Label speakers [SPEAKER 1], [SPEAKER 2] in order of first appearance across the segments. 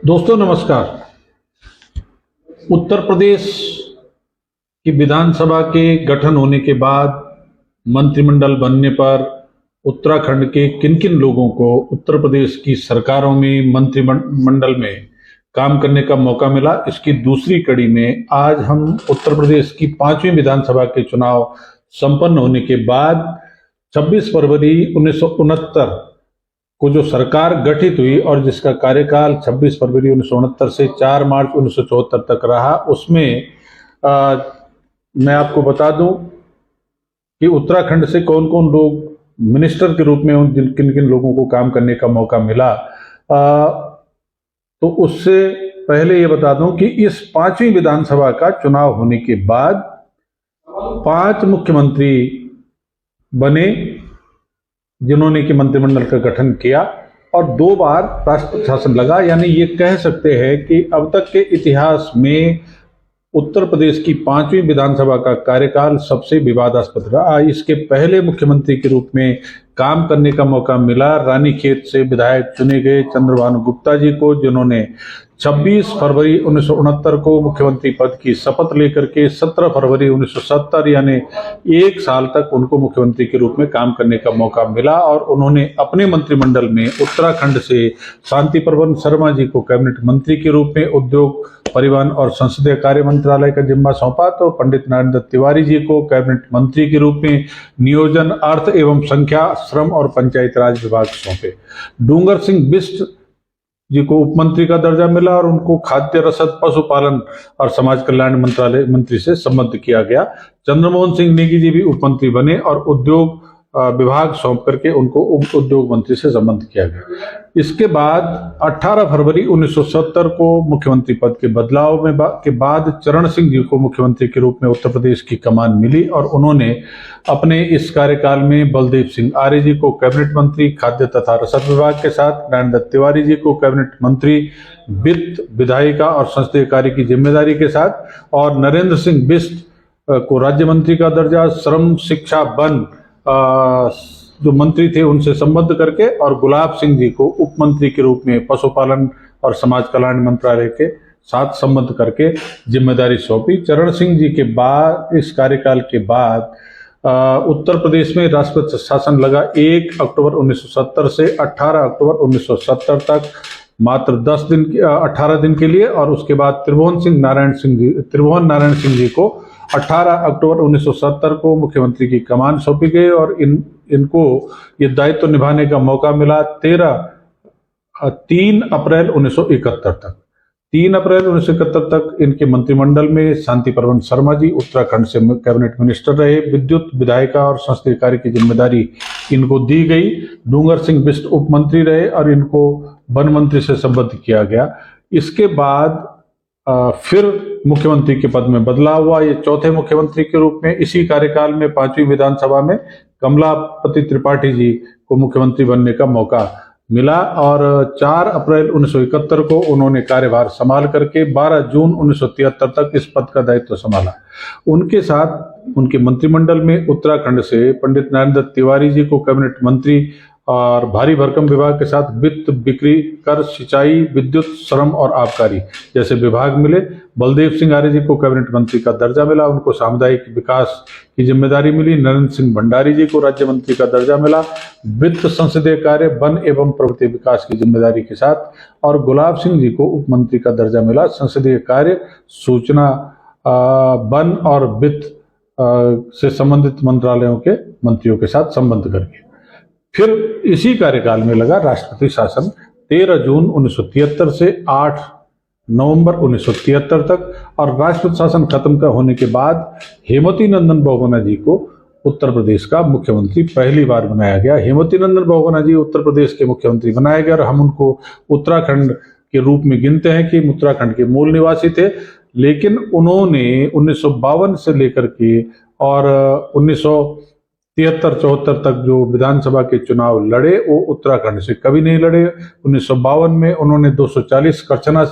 [SPEAKER 1] दोस्तों नमस्कार। उत्तर प्रदेश की विधानसभा के गठन होने के बाद मंत्रिमंडल बनने पर उत्तराखंड के किन किन लोगों को उत्तर प्रदेश की सरकारों में मंत्रिमंडल में काम करने का मौका मिला, इसकी दूसरी कड़ी में आज हम उत्तर प्रदेश की 5वीं विधानसभा के चुनाव संपन्न होने के बाद 26 फरवरी 1969 को जो सरकार गठित हुई और जिसका कार्यकाल 26 फरवरी 1969 से 4 मार्च 1974 तक रहा, उसमें मैं आपको बता दूं कि उत्तराखंड से कौन कौन लोग मिनिस्टर के रूप में किन किन लोगों को काम करने का मौका मिला। तो उससे पहले ये बता दूं कि इस 5वीं विधानसभा का चुनाव होने के बाद 5 मुख्यमंत्री बने जिन्होंने कि मंत्रिमंडल का गठन किया और 2 बार राष्ट्रपति शासन लगा। यानी ये कह सकते हैं कि अब तक के इतिहास में उत्तर प्रदेश की 5वीं विधानसभा का कार्यकाल सबसे विवादास्पद रहा। इसके पहले मुख्यमंत्री के रूप में काम करने का मौका मिला रानीखेत से विधायक चुने गए चंद्रभानु गुप्ता जी को, जिन्होंने 26 फरवरी 1969 को मुख्यमंत्री पद की शपथ लेकर के 17 फरवरी 1970 यानी 1 साल तक उनको मुख्यमंत्री के रूप में काम करने का मौका मिला। और उन्होंने अपने मंत्रिमंडल में उत्तराखंड से शांति प्रबंध शर्मा जी को कैबिनेट मंत्री के रूप में उद्योग, परिवहन और संसदीय कार्य मंत्रालय का जिम्मा सौंपा, तो पंडित नरेंद्र दत्त तिवारी जी को कैबिनेट मंत्री के रूप में नियोजन, अर्थ एवं संख्या, श्रम और पंचायत राज विभाग सौंपे। डूंगर सिंह बिष्ट जी को उप मंत्री का दर्जा मिला और उनको खाद्य रसद, पशुपालन और समाज कल्याण मंत्रालय मंत्री से संबद्ध किया गया। चंद्रमोहन सिंह नेगी जी भी उप मंत्री बने और उद्योग विभाग सौंप करके उनको उप उद्योग मंत्री से संबद्ध किया गया। इसके बाद 18 फरवरी 1970 को मुख्यमंत्री पद के बदलाव में के बाद चरण सिंह जी को मुख्यमंत्री के रूप में उत्तर प्रदेश की कमान मिली और उन्होंने अपने इस कार्यकाल में बलदेव सिंह आर्य जी को कैबिनेट मंत्री खाद्य तथा रसद विभाग के साथ, नरेंद्र दत्त तिवारी जी को कैबिनेट मंत्री वित्त, विधायिका और संसदीय कार्य की जिम्मेदारी के साथ, और नरेंद्र सिंह बिष्ट को राज्य मंत्री का दर्जा, श्रम, शिक्षा, वन जो मंत्री थे उनसे संबद्ध करके, और गुलाब सिंह जी को उप मंत्री के रूप में पशुपालन और समाज कल्याण मंत्रालय के साथ संबद्ध करके जिम्मेदारी सौंपी। चरण सिंह जी के बाद, इस कार्यकाल के बाद उत्तर प्रदेश में राष्ट्रपति शासन लगा 1 अक्टूबर 1970 से 18 अक्टूबर 1970 तक, मात्र 18 दिन के लिए। और उसके बाद त्रिभुवन नारायण सिंह जी को 18 अक्टूबर 1970 को मुख्यमंत्री की कमान सौंपी गई और इनको ये दायित्व निभाने का मौका मिला 3 अप्रैल 1971 तक। 3 अप्रैल 1971 तक इनके मंत्रिमंडल में शांति प्रबंध शर्मा जी उत्तराखंड से कैबिनेट मिनिस्टर रहे। विद्युत, विधायिका और संसदीय कार्य की जिम्मेदारी इनको दी गई। डूंगर सिंह बिष्ट उप मंत्री रहे और इनको वन मंत्री से संबद्ध किया गया। इसके बाद फिर मुख्यमंत्री के पद में बदलाव हुआ। ये चौथे मुख्यमंत्री के रूप में इसी कार्यकाल में 5वीं विधानसभा में कमलापति त्रिपाठी जी को मुख्यमंत्री बनने का मौका मिला और 4 अप्रैल 1971 को उन्होंने कार्यभार संभाल करके 12 जून 1973 तक इस पद का दायित्व संभाला। उनके साथ उनके मंत्रिमंडल में उत्तराखंड से पंडित नरेंद्र दत्त तिवारी जी को कैबिनेट मंत्री और भारी भरकम विभाग के साथ वित्त, बिक्री, कर, सिंचाई, विद्युत, श्रम और आबकारी जैसे विभाग मिले। बलदेव सिंह आर्य जी को कैबिनेट मंत्री का दर्जा मिला, उनको सामुदायिक विकास की जिम्मेदारी मिली। नरेंद्र सिंह भंडारी जी को राज्य मंत्री का दर्जा मिला, वित्त, संसदीय कार्य, वन एवं प्रवृत्ति विकास की जिम्मेदारी के साथ। और गुलाब सिंह जी को उप मंत्री का दर्जा मिला, संसदीय कार्य, सूचना, वन और वित्त से संबंधित मंत्रालयों के मंत्रियों के साथ संबंध करके। फिर इसी कार्यकाल में लगा राष्ट्रपति शासन 13 जून 1973 से 8 नवंबर 1973 तक। और राष्ट्रपति शासन खत्म होने के बाद हेमवती नंदन बहुगुणा जी को उत्तर प्रदेश का मुख्यमंत्री पहली बार बनाया गया। हेमवती नंदन बहुगुणा जी उत्तर प्रदेश के मुख्यमंत्री बनाए गए और हम उनको उत्तराखंड के रूप में गिनते हैं कि उत्तराखंड के मूल निवासी थे। लेकिन उन्होंने 1952 से लेकर के और 1973-74 तक जो विधानसभा के चुनाव लड़े वो उत्तराखंड से कभी नहीं लड़े। 1952 में उन्होंने 240 करछना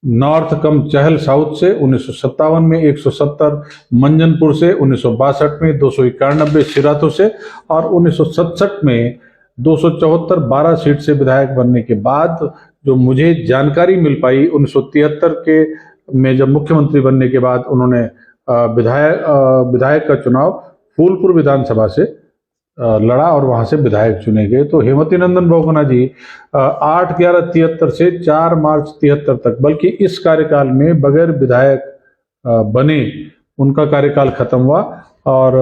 [SPEAKER 1] नॉर्थ कम चहल साउथ से, 1957 में 170 मंजनपुर से, 1962 में 291 सिराथू से और 1967 में 274 12 सीट से विधायक बनने के बाद जो मुझे जानकारी मिल पाई 1973 के में जब मुख्यमंत्री बनने के बाद उन्होंने विधायक का चुनाव फूलपुर विधानसभा से लड़ा और वहां से विधायक चुने गए। तो हेमवती नंदन बहुगुणा जी 8/11/73 से 4 मार्च 73 तक, बल्कि इस कार्यकाल में बगैर विधायक बने उनका कार्यकाल खत्म हुआ और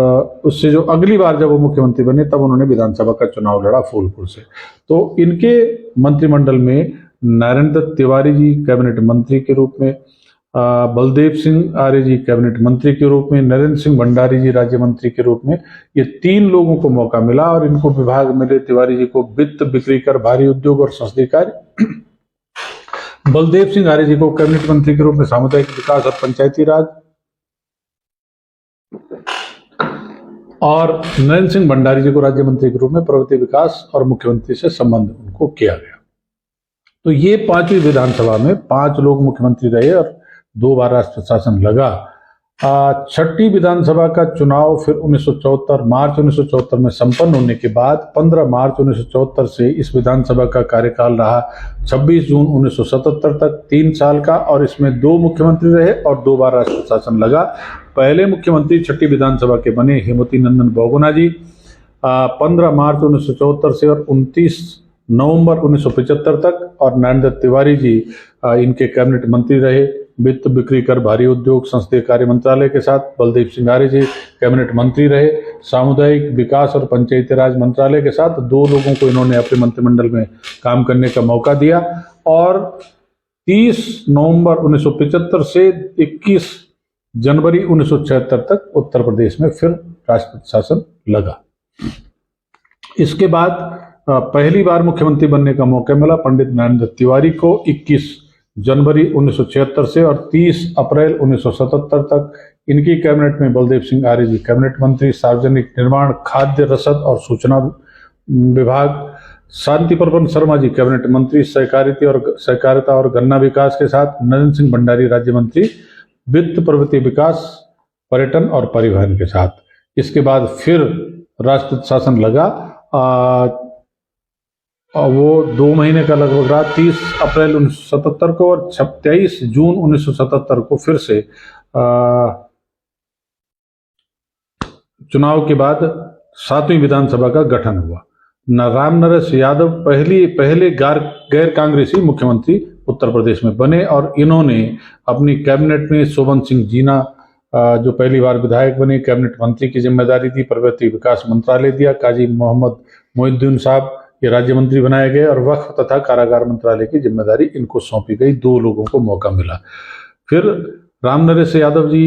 [SPEAKER 1] उससे जो अगली बार जब वो मुख्यमंत्री बने तब उन्होंने विधानसभा का चुनाव लड़ा फूलपुर से। तो इनके मंत्रिमंडल में नारायण दत्त तिवारी जी कैबिनेट मंत्री के रूप में, बलदेव सिंह आर्य जी कैबिनेट मंत्री के रूप में, नरेंद्र सिंह भंडारी जी राज्य मंत्री के रूप में, ये 3 लोगों को मौका मिला और इनको विभाग मिले। तिवारी जी को वित्त, बिक्री कर, भारी उद्योग और संसदीय कार्य, बलदेव सिंह आर्य जी को कैबिनेट मंत्री के रूप में सामुदायिक विकास और पंचायती राज, और नरेंद्र सिंह भंडारी जी को राज्य मंत्री के रूप में प्रवृत्ति विकास और मुख्यमंत्री से संबंध उनको किया गया। तो ये 5वीं विधानसभा में 5 लोग मुख्यमंत्री रहे और 2 बार राष्ट्र शासन लगा। 6ठी विधानसभा का चुनाव फिर 1974 मार्च 1974 में संपन्न होने के बाद 15 मार्च 1974 से इस विधानसभा का कार्यकाल रहा 26 जून 1977 तक, 3 साल का, और इसमें 2 मुख्यमंत्री रहे और 2 बार राष्ट्र शासन लगा। पहले मुख्यमंत्री 6ठी विधानसभा के बने हेमवती नंदन बहुगुणा जी 15 मार्च 1974 से और 29 नवंबर 1975 तक, और नारायण दत्त तिवारी जी इनके कैबिनेट मंत्री रहे, वित्त, बिक्री कर, भारी उद्योग, संसदीय कार्य मंत्रालय के साथ। बलदेव सिंह आर्य जी कैबिनेट मंत्री रहे, सामुदायिक विकास और पंचायती राज मंत्रालय के साथ। 2 लोगों को इन्होंने अपने मंत्रिमंडल में काम करने का मौका दिया और 30 नवंबर 1975 से 21 जनवरी 1976 तक उत्तर प्रदेश में फिर राष्ट्रपति शासन लगा। इसके बाद पहली बार मुख्यमंत्री बनने का मौका मिला पंडित नारायण दत्त तिवारी को 21 जनवरी 1976 से और 30 अप्रैल 1977 तक। इनकी कैबिनेट में बलदेव सिंह आर्य जी कैबिनेट मंत्री, सार्वजनिक निर्माण, खाद्य, रसद और सूचना विभाग, शांति प्रबंध शर्मा जी कैबिनेट मंत्री, सहकारिता और गन्ना विकास के साथ। नरेंद्र सिंह भंडारी राज्य मंत्री, वित्त, प्रवृत्ति विकास, पर्यटन और परिवहन के साथ। इसके बाद फिर राष्ट्रपति शासन लगा और वो 2 महीने का लगभग रहा, 30 अप्रैल 1977 को और 23 जून 1977 को फिर से चुनाव के बाद 7वीं विधानसभा का गठन हुआ। राम नरेश यादव पहले गैर कांग्रेसी मुख्यमंत्री उत्तर प्रदेश में बने और इन्होंने अपनी कैबिनेट में शोभन सिंह जीना जो पहली बार विधायक बने, कैबिनेट मंत्री की जिम्मेदारी दी, प्रवृत्ति विकास मंत्रालय दिया। काजी मोहम्मद मोहिउद्दीन साहब ये राज्य मंत्री बनाए गए और वक्फ तथा कारागार मंत्रालय की जिम्मेदारी इनको सौंपी गई। 2 लोगों को मौका मिला। फिर राम नरेश यादव जी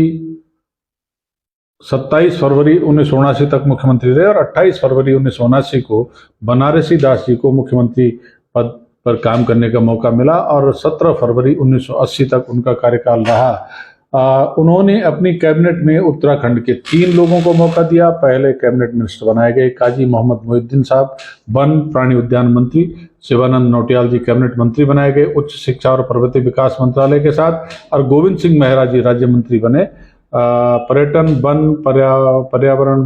[SPEAKER 1] 27 फरवरी 1979 तक मुख्यमंत्री रहे और 28 फरवरी 1979 को बनारसी दास जी को मुख्यमंत्री पद पर काम करने का मौका मिला और 17 फरवरी 1980 तक उनका कार्यकाल रहा। उन्होंने अपनी कैबिनेट में उत्तराखंड के 3 लोगों को मौका दिया। पहले कैबिनेट मिनिस्टर बनाए गए काजी मोहम्मद मोहिउद्दीन साहब, वन प्राणी उद्यान मंत्री। शिवानंद नौटियाल जी कैबिनेट मंत्री बनाए गए, उच्च शिक्षा और प्रवृत्ति विकास मंत्रालय के साथ। और गोविंद सिंह मेहरा जी राज्य मंत्री बने, पर्यटन, वन, पर्यावरण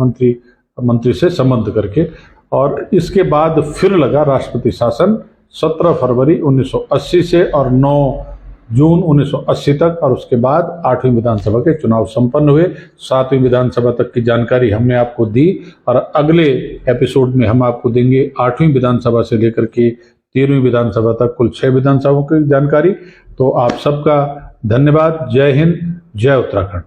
[SPEAKER 1] मंत्री से संबंध करके। और इसके बाद फिर लगा राष्ट्रपति शासन 17 फरवरी 1980 से और 9 जून 1980 तक, और उसके बाद 8वीं विधानसभा के चुनाव संपन्न हुए। 7वीं विधानसभा तक की जानकारी हमने आपको दी और अगले एपिसोड में हम आपको देंगे 8वीं विधानसभा से लेकर के 13वीं विधानसभा तक कुल 6 विधानसभाओं की जानकारी। तो आप सबका धन्यवाद। जय हिंद, जय उत्तराखंड।